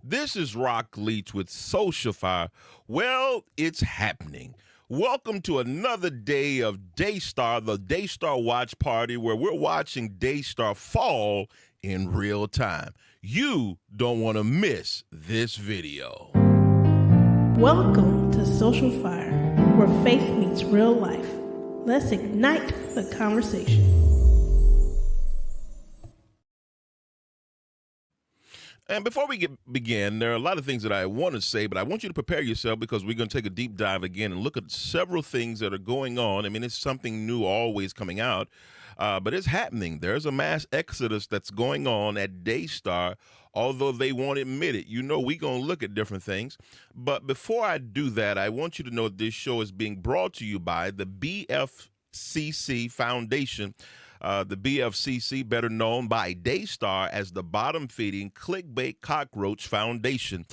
This is Rock Leach with Social Fire. Well, it's happening. Welcome to another day of Daystar, the Daystar Watch Party, where we're watching Daystar fall in real time. You don't want to miss this video. Welcome to Social Fire, where faith meets real life. Let's ignite the conversation. And before we begin, there are a lot of things that I want to say, but I want you to prepare yourself because we're going to take a deep dive again and look at several things that are going on. I mean, it's something new always coming out, but it's happening. There's a mass exodus that's going on at Daystar, although they won't admit it. You know, we're going to look at different things. But before I do that, I want you to know this show is being brought to you by the BFCC Foundation. The BFCC, better known by Daystar as the bottom-feeding clickbait cockroach foundation.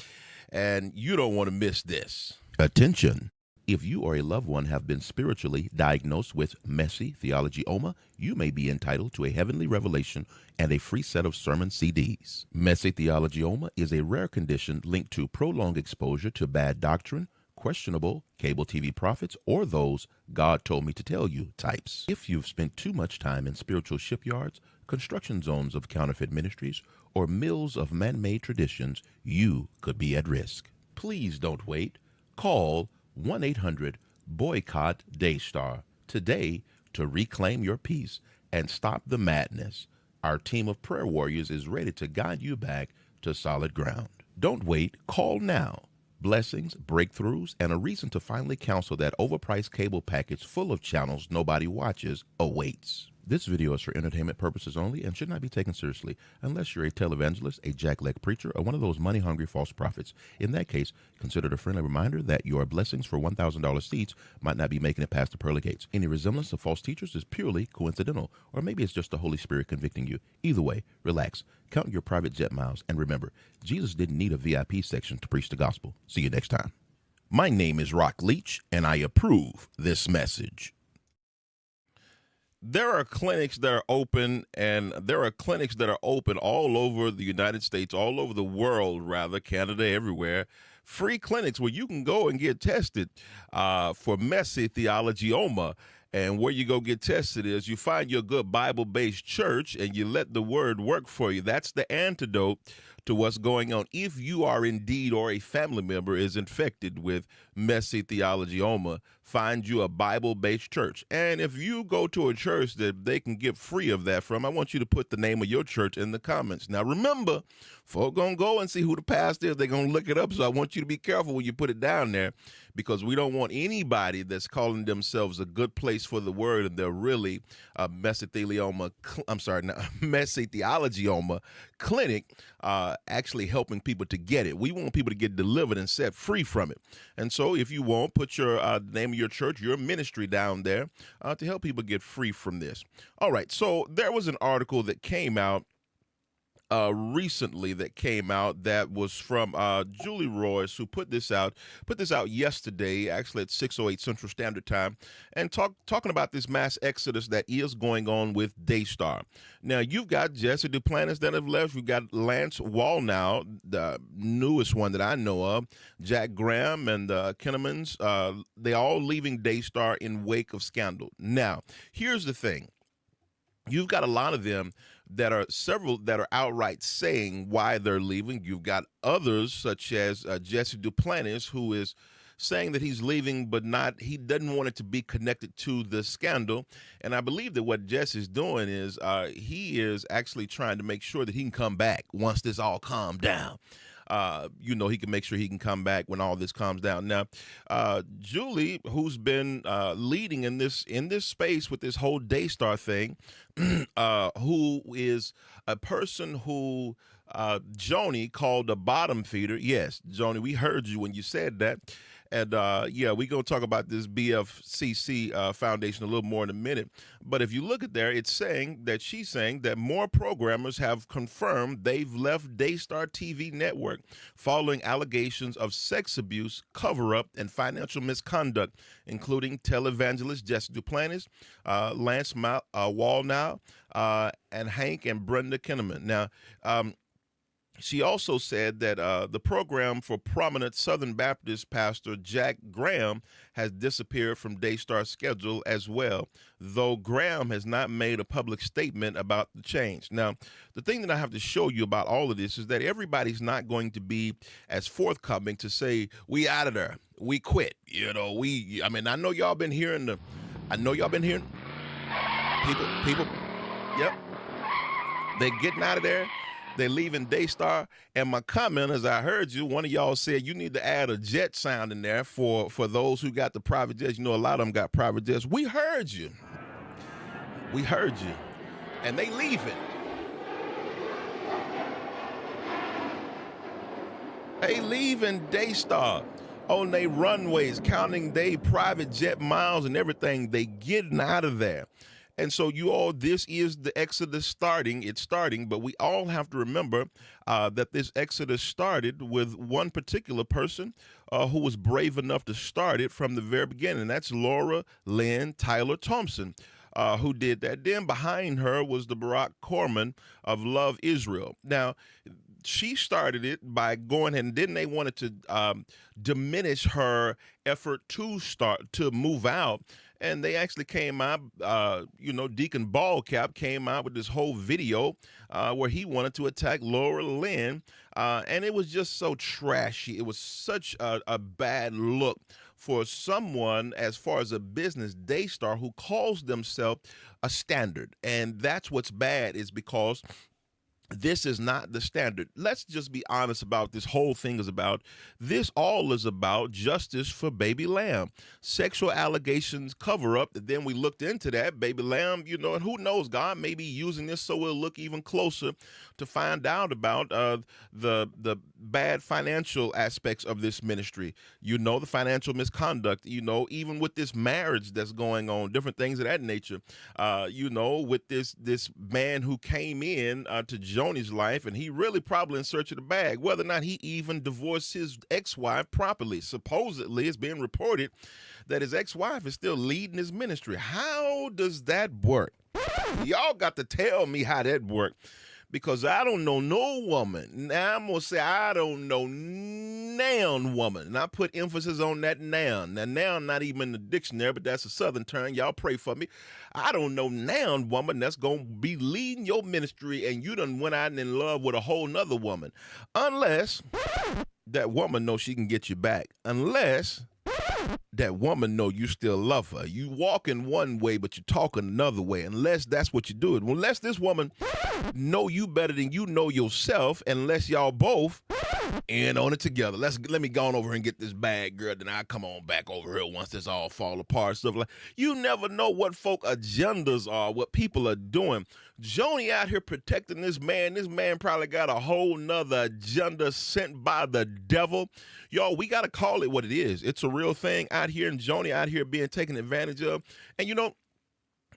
And you don't want to miss this. Attention. If you or a loved one have been spiritually diagnosed with messy theologioma, you may be entitled to a heavenly revelation and a free set of sermon CDs. Messy theologioma is a rare condition linked to prolonged exposure to bad doctrine, questionable cable TV prophets, or those God told me to tell you types. If you've spent too much time in spiritual shipyards, construction zones of counterfeit ministries, or mills of man-made traditions, you could be at risk. Please don't wait. Call 1-800-BOYCOTT-DAYSTAR today to reclaim your peace and stop the madness. Our team of prayer warriors is ready to guide you back to solid ground. Don't wait. Call now. Blessings, breakthroughs, and a reason to finally cancel that overpriced cable package full of channels nobody watches awaits. This video is for entertainment purposes only and should not be taken seriously unless you're a televangelist, a jackleg preacher, or one of those money-hungry false prophets. In that case, consider it a friendly reminder that your blessings for $1,000 seats might not be making it past the pearly gates. Any resemblance of false teachers is purely coincidental, or maybe it's just the Holy Spirit convicting you. Either way, relax, count your private jet miles, and remember, Jesus didn't need a VIP section to preach the gospel. See you next time. My name is Rock Leach, and I approve this message. There are clinics that are open, and there are clinics that are open all over the United States, all over the world, rather, Canada, everywhere. Free clinics where you can go and get tested for messy theologioma. And where you go get tested is you find your good Bible-based church and you let the word work for you. That's the antidote to what's going on. If you are indeed or a family member is infected with messy theologioma, find you a Bible-based church. And if you go to a church that they can get free of that from, I want you to put the name of your church in the comments. Now, remember, folk gonna go and see who the pastor is. They're gonna look it up, so I want you to be careful when you put it down there, because we don't want anybody that's calling themselves a good place for the word and they're really a messy theologioma clinic actually helping people to get it. We want people to get delivered and set free from it. And so if you want, put your name of your church, your ministry down there to help people get free from this. All right, so there was an article that came out recently that was from Julie Royce, who put this out yesterday, actually at 6:08 Central Standard Time, and talking about this mass exodus that is going on with Daystar. Now, you've got Jesse Duplantis that have left. You've got Lance Wallnau, the newest one that I know of, Jack Graham and Kinnemans, they all leaving Daystar in wake of scandal. Now, here's the thing. You've got a lot of them that are outright saying why they're leaving. You've got others such as Jesse Duplantis, who is saying that he's leaving, but he doesn't want it to be connected to the scandal. And I believe that what Jesse's doing is he is actually trying to make sure that he can come back once this all calmed down. He can make sure he can come back when all this calms down. Now, Julie, who's been leading in this space with this whole Daystar thing, who is a person who Joni called a bottom feeder. Yes, Joni, we heard you when you said that. And we're going to talk about this BFCC foundation a little more in a minute. But if you look at there, she's saying that more programmers have confirmed they've left Daystar TV network following allegations of sex abuse, cover-up, and financial misconduct, including televangelist Jesse Duplantis, Lance Wallnau, and Hank and Brenda Kinneman. Now, She also said that the program for prominent Southern Baptist pastor Jack Graham has disappeared from Daystar's schedule as well, though Graham has not made a public statement about the change. Now, the thing that I have to show you about all of this is that everybody's not going to be as forthcoming to say, we out of there, we quit. I mean, I know y'all been hearing people, yep, they getting out of there. They leaving Daystar, and my comment, as I heard you, one of y'all said you need to add a jet sound in there for those who got the private jets. A lot of them got private jets. We heard you, and they leaving. They leaving Daystar on they runways, counting they private jet miles and everything. They getting out of there. And so this is the Exodus starting. It's starting, but we all have to remember that this Exodus started with one particular person who was brave enough to start it from the very beginning. That's Laura Lynn Tyler Thompson, who did that. Then behind her was the Barack Corman of Love Israel. Now, she started it by going, and then they wanted to diminish her effort to move out. And they actually came out, Deacon Ballcap came out with this whole video where he wanted to attack Laura Lynn. And it was just so trashy. It was such a bad look for someone, as far as a business, Daystar, who calls themselves a standard. And that's what's bad, is because this is not the standard. Let's just be honest about what this whole thing is about. This all is about justice for Baby Lamb. Sexual allegations cover up. Then we looked into that. Baby Lamb, and who knows, God may be using this so we'll look even closer to find out about the bad financial aspects of this ministry. The financial misconduct, even with this marriage that's going on, different things of that nature. With this man who came in to Joni's life, and he really probably in search of the bag, whether or not he even divorced his ex-wife properly. Supposedly, it's being reported that his ex-wife is still leading his ministry. How does that work? Y'all got to tell me how that worked, because I don't know no woman. Now, I'm going to say I don't know noun woman, and I put emphasis on that noun. Now, noun not even in the dictionary, but that's a Southern term. Y'all pray for me. I don't know noun woman that's going to be leading your ministry, and you done went out and in love with a whole nother woman. Unless that woman knows she can get you back. Unless that woman know you still love her. You walking one way, but you talking another way. Unless that's what you do. Unless this woman know you better than you know yourself, unless y'all both in on it together. Let me go on over and get this bag, girl. Then I come on back over here once this all fall apart. Stuff like, you never know what folk agendas are, what people are doing. Joni out here protecting this man. This man probably got a whole nother agenda sent by the devil. Y'all, we got to call it what it is. It's a real thing out here, and Joni out here being taken advantage of. And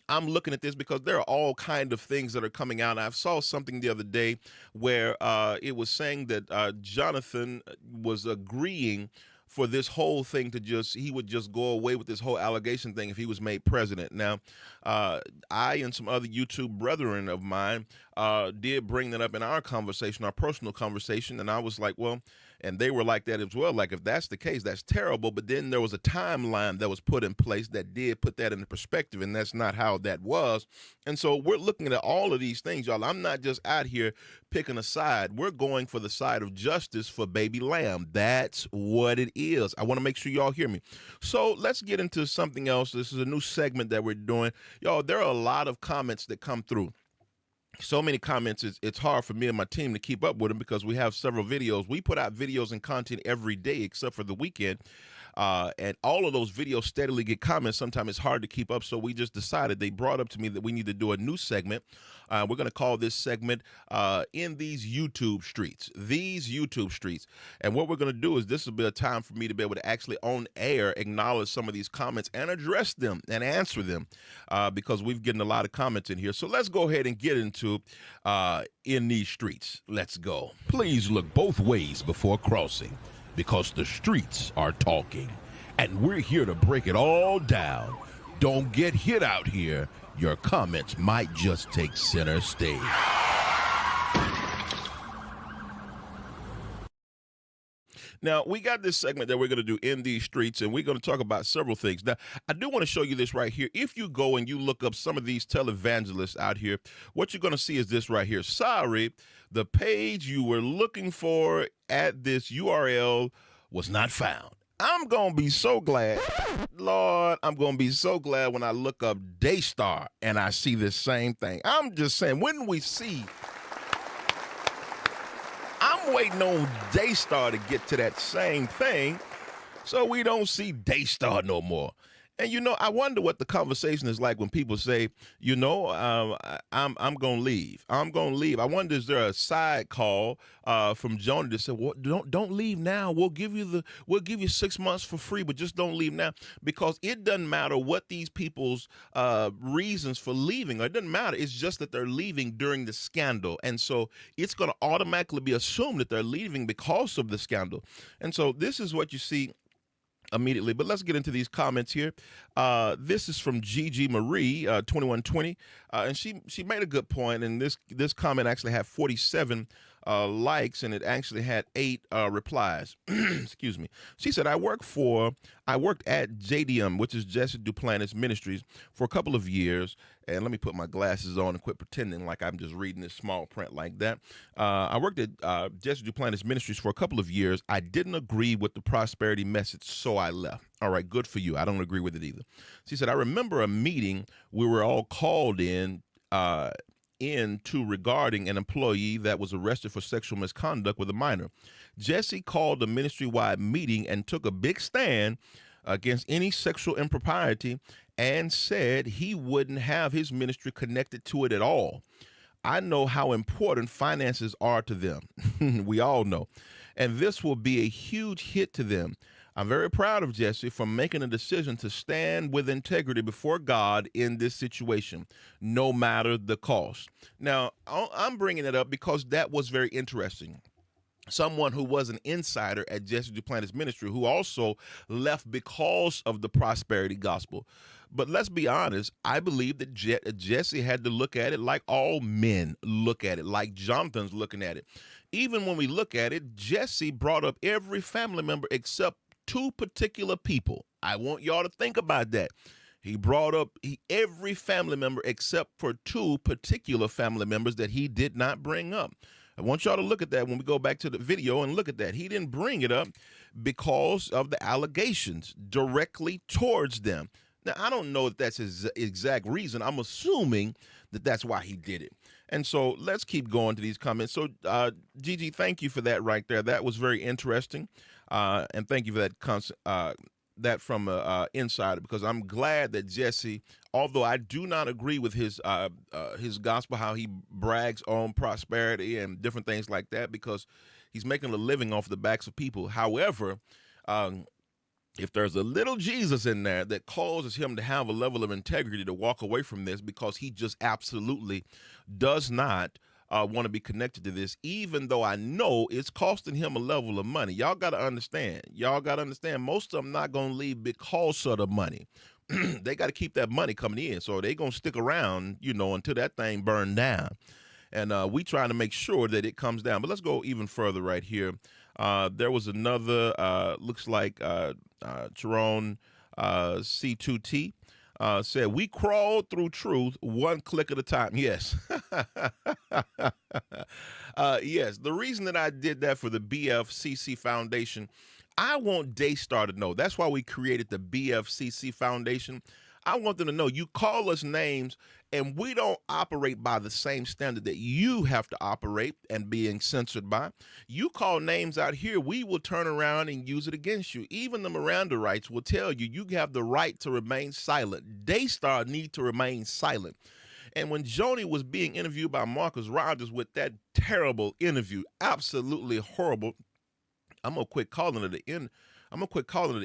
I'm looking at this because there are all kind of things that are coming out. I saw something the other day where it was saying that Jonathan was agreeing for this whole thing he would just go away with this whole allegation thing if he was made president. Now, I and some other YouTube brethren of mine did bring that up in our conversation, our personal conversation, and I was like, well, and they were like that as well. Like, if that's the case, that's terrible. But then there was a timeline that was put in place that did put that into perspective, and that's not how that was. And so we're looking at all of these things, y'all. I'm not just out here picking a side. We're going for the side of justice for Baby Lamb. That's what it is. I want to make sure y'all hear me. So let's get into something else. This is a new segment that we're doing. Y'all, there are a lot of comments that come through. So many comments, it's hard for me and my team to keep up with them because we have several videos. We put out videos and content every day except for the weekend. And all of those videos steadily get comments. Sometimes it's hard to keep up. So we just decided, they brought up to me that we need to do a new segment. We're going to call this segment In These YouTube Streets. These YouTube Streets. And what we're going to do is, this will be a time for me to be able to actually on air acknowledge some of these comments and address them and answer them because we've gotten a lot of comments in here. So let's go ahead and get into In These Streets. Let's go. Please look both ways before crossing, because the streets are talking, and we're here to break it all down. Don't get hit out here. Your comments might just take center stage. Now, we got this segment that we're going to do in these streets, and we're going to talk about several things. Now, I do want to show you this right here. If you go and you look up some of these televangelists out here, what you're going to see is this right here. Sorry, the page you were looking for at this URL was not found. I'm going to be so glad, Lord, I'm going to be so glad when I look up Daystar and I see this same thing. I'm just saying, when we see, I'm waiting on Daystar to get to that same thing so we don't see Daystar no more. And, I wonder what the conversation is like when people say, I'm going to leave. I'm going to leave. I wonder, is there a side call from Joni that said, well, don't leave now. We'll give you 6 months for free, but just don't leave now. Because it doesn't matter what these people's reasons for leaving are. It doesn't matter. It's just that they're leaving during the scandal. And so it's going to automatically be assumed that they're leaving because of the scandal. And so this is what you see immediately. But let's get into these comments here. This is from Gigi Marie, 2120, and she made a good point. And this comment actually had 47 likes, and it actually had 8 replies. Excuse me. She said, I worked at JDM, which is Jesse Duplantis Ministries, for a couple of years. And let me put my glasses on and quit pretending like I'm just reading this small print like that. I worked at Jesse Duplantis Ministries for a couple of years. I didn't agree with the prosperity message, so I left. All right, good for you. I don't agree with it either. She said, I remember a meeting we were all called into regarding an employee that was arrested for sexual misconduct with a minor. Jesse called a ministry-wide meeting and took a big stand against any sexual impropriety and said he wouldn't have his ministry connected to it at all. I know how important finances are to them. We all know. And this will be a huge hit to them. I'm very proud of Jesse for making a decision to stand with integrity before God in this situation, no matter the cost. Now, I'm bringing it up because that was very interesting. Someone who was an insider at Jesse Duplantis Ministry who also left because of the prosperity gospel. But let's be honest, I believe that Jesse had to look at it like all men look at it, like Jonathan's looking at it. Even when we look at it, Jesse brought up every family member except 2 particular people. I want y'all to think about that. He brought up every family member except for 2 particular family members that he did not bring up. I want y'all to look at that when we go back to the video and look at that. He didn't bring it up because of the allegations directly towards them. Now, I don't know if that's his exact reason. I'm assuming that that's why he did it. And so let's keep going to these comments. So, Gigi, thank you for that right there. That was very interesting. And thank you for that from an insider, because I'm glad that Jesse, although I do not agree with his gospel, how he brags on prosperity and different things like that, because he's making a living off the backs of people. However, if there's a little Jesus in there that causes him to have a level of integrity to walk away from this, because he just absolutely does not want to be connected to this, even though I know it's costing him a level of money. Y'all got to understand. Most of them not going to leave because of the money. They got to keep that money coming in. So they going to stick around, until that thing burned down. And we trying to make sure that it comes down. But let's go even further right here. There was another, looks like Chiron C2T. Said, we crawled through truth one click at a time. Yes. Yes. The reason that I did that for the BFCC Foundation, I want Daystar to know. That's why we created the BFCC Foundation. I want them to know you call us names and we don't operate by the same standard that you have to operate and being censored by. You call names out here, we will turn around and use it against you. Even the Miranda rights will tell you, you have the right to remain silent. Daystar need to remain silent. And when Joni was being interviewed by Marcus Rogers with that terrible interview, absolutely horrible, I'm gonna quit calling it the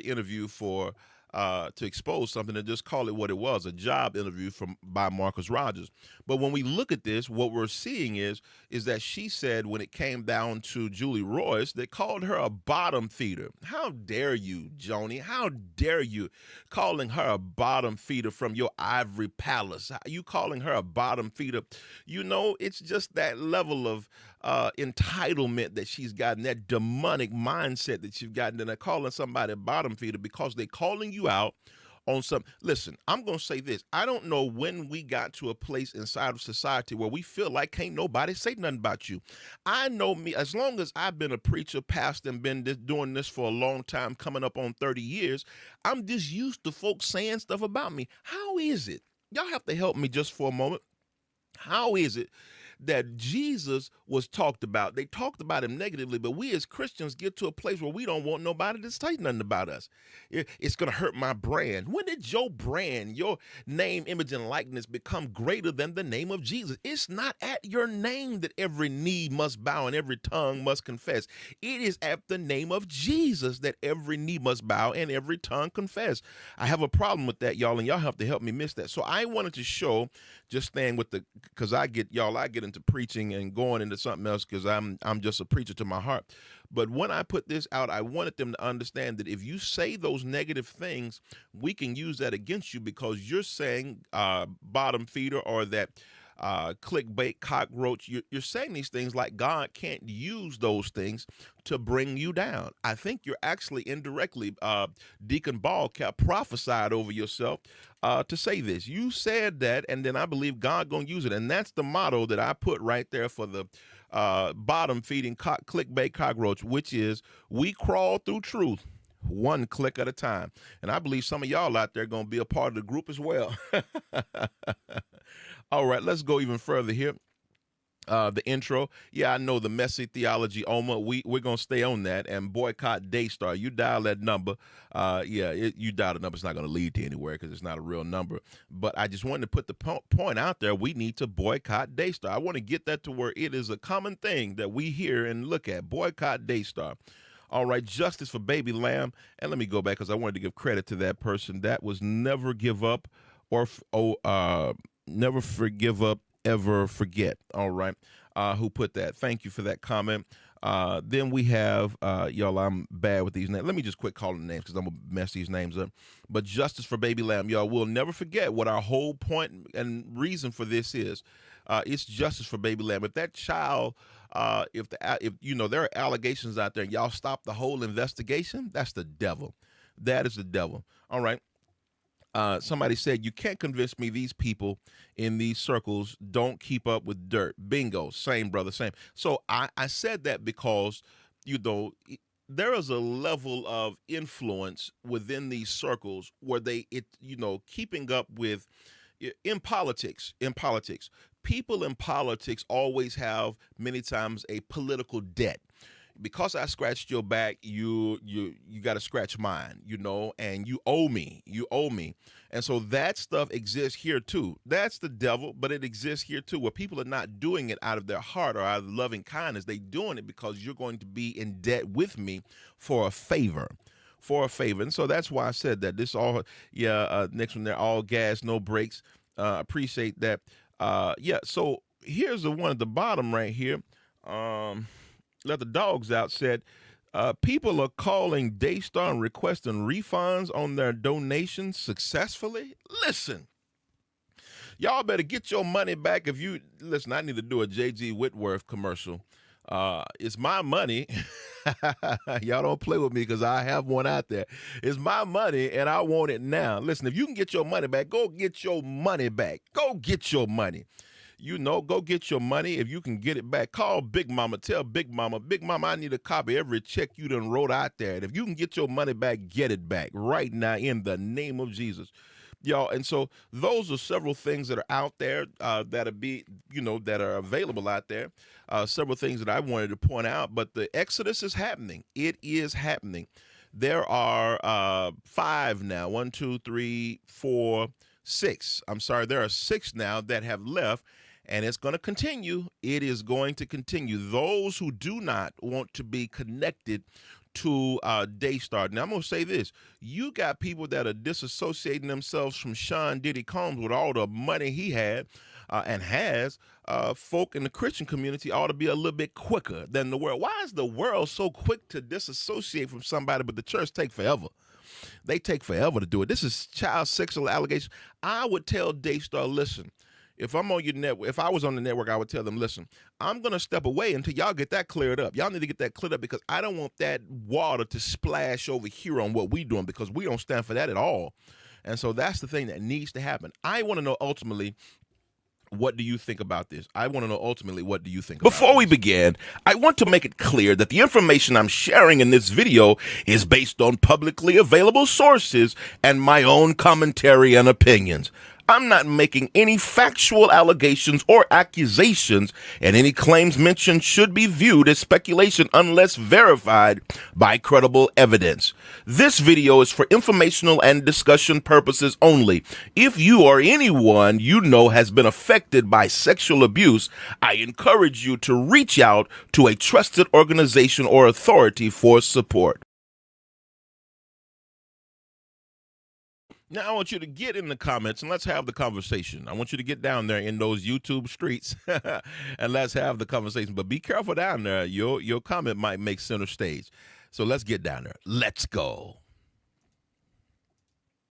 interview for to expose something and just call it what it was, a job interview by Marcus Rogers. But when we look at this, what we're seeing is that she said when it came down to Julie Royce, they called her a bottom feeder. How dare you, Joni? How dare you calling her a bottom feeder from your ivory palace? You calling her a bottom feeder? It's just that level of entitlement that she's gotten, that demonic mindset that she's gotten, and they're calling somebody a bottom feeder because they're calling you out on some. Listen, I'm going to say this. I don't know when we got to a place inside of society where we feel like can't nobody say nothing about you. I know me, as long as I've been a preacher, pastor, and been doing this for a long time, coming up on 30 years, I'm just used to folks saying stuff about me. How is it? Y'all have to help me just for a moment. How is it that Jesus was talked about? They talked about him negatively, but we as Christians get to a place where we don't want nobody to say nothing about us. It's going to hurt my brand. When did your brand, your name, image, and likeness become greater than the name of Jesus? It's not at your name that every knee must bow and every tongue must confess. It is at the name of Jesus that every knee must bow and every tongue confess. I have a problem with that, y'all, and y'all have to help me miss that. So I wanted to show, just staying with because I get into preaching and going into something else because I'm just a preacher to my heart. But when I put this out, I wanted them to understand that if you say those negative things, we can use that against you because you're saying bottom feeder or that clickbait, cockroach. You're saying these things like God can't use those things to bring you down. I think you're actually indirectly, Deacon Ballcap prophesied over yourself to say this. You said that, and then I believe God gonna use it, and that's the motto that I put right there for the bottom feeding clickbait cockroach, which is we crawl through truth one click at a time. And I believe some of y'all out there going to be a part of the group as well. All right, let's go even further here. The intro. Yeah, I know the messy theology, Oma. We're going to stay on that and boycott Daystar. You dial that number. You dial the number. It's not going to lead to anywhere because it's not a real number. But I just wanted to put the point out there. We need to boycott Daystar. I want to get that to where it is a common thing that we hear and look at. Boycott Daystar. All right, justice for baby lamb. And let me go back because I wanted to give credit to that person. That was never give up or never forgive up, ever forget. All right. Who put that? Thank you for that comment. Then we have, y'all, I'm bad with these names. Let me just quit calling names because I'm going to mess these names up. But justice for baby lamb, y'all, we'll never forget what our whole point and reason for this is. It's justice for baby lamb. If that child, if there are allegations out there and y'all stop the whole investigation, that's the devil. That is the devil. All right. Somebody said, you can't convince me these people in these circles don't keep up with dirt. Bingo. Same, brother, same. So I said that because, there is a level of influence within these circles where keeping up with in politics, people in politics always have many times a political debt. Because I scratched your back, you got to scratch mine, and you owe me. And so that stuff exists here too. That's the devil, but it exists here too, where people are not doing it out of their heart or out of loving kindness. They're doing it because you're going to be in debt with me for a favor. And so that's why I said that. This all, next one there, all gas, no brakes. Appreciate that. So here's the one at the bottom right here. Let the dogs out said, people are calling Daystar and requesting refunds on their donations successfully. Listen, y'all better get your money back. Listen, I need to do a J.G. Whitworth commercial. It's my money. Y'all don't play with me because I have one out there. It's my money and I want it now. Listen, if you can get your money back, go get your money back. Go get your money. Go get your money. If you can get it back, call Big Mama. Tell Big Mama, I need a copy of every check you done wrote out there. And if you can get your money back, get it back right now in the name of Jesus. Y'all, and so those are several things that are out there that are available out there. Several things that I wanted to point out, but the Exodus is happening. It is happening. There are 5 now. 1, 2, 3, 4, 6. I'm sorry, there are 6 now that have left. And it's going to continue. It is going to continue. Those who do not want to be connected to Daystar. Now, I'm going to say this. You got people that are disassociating themselves from Sean Diddy Combs with all the money he had and has. Folk in the Christian community ought to be a little bit quicker than the world. Why is the world so quick to disassociate from somebody, but the church take forever? They take forever to do it. This is child sexual allegation. I would tell Daystar, listen, If I'm on your network, if I was on the network, I would tell them, listen, I'm going to step away until y'all get that cleared up. Y'all need to get that cleared up because I don't want that water to splash over here on what we're doing because we don't stand for that at all. And so that's the thing that needs to happen. I want to know ultimately, what do you think about this? I want to know ultimately, what do you think about Before we this? begin, I want to make it clear that the information I'm sharing in this video is based on publicly available sources and my own commentary and opinions. I'm not making any factual allegations or accusations, and any claims mentioned should be viewed as speculation unless verified by credible evidence. This video is for informational and discussion purposes only. If you or anyone you know has been affected by sexual abuse, I encourage you to reach out to a trusted organization or authority for support. Now, I want you to get in the comments and let's have the conversation. I want you to get down there in those YouTube streets and let's have the conversation. But be careful down there. Your comment might make center stage. So let's get down there. Let's go.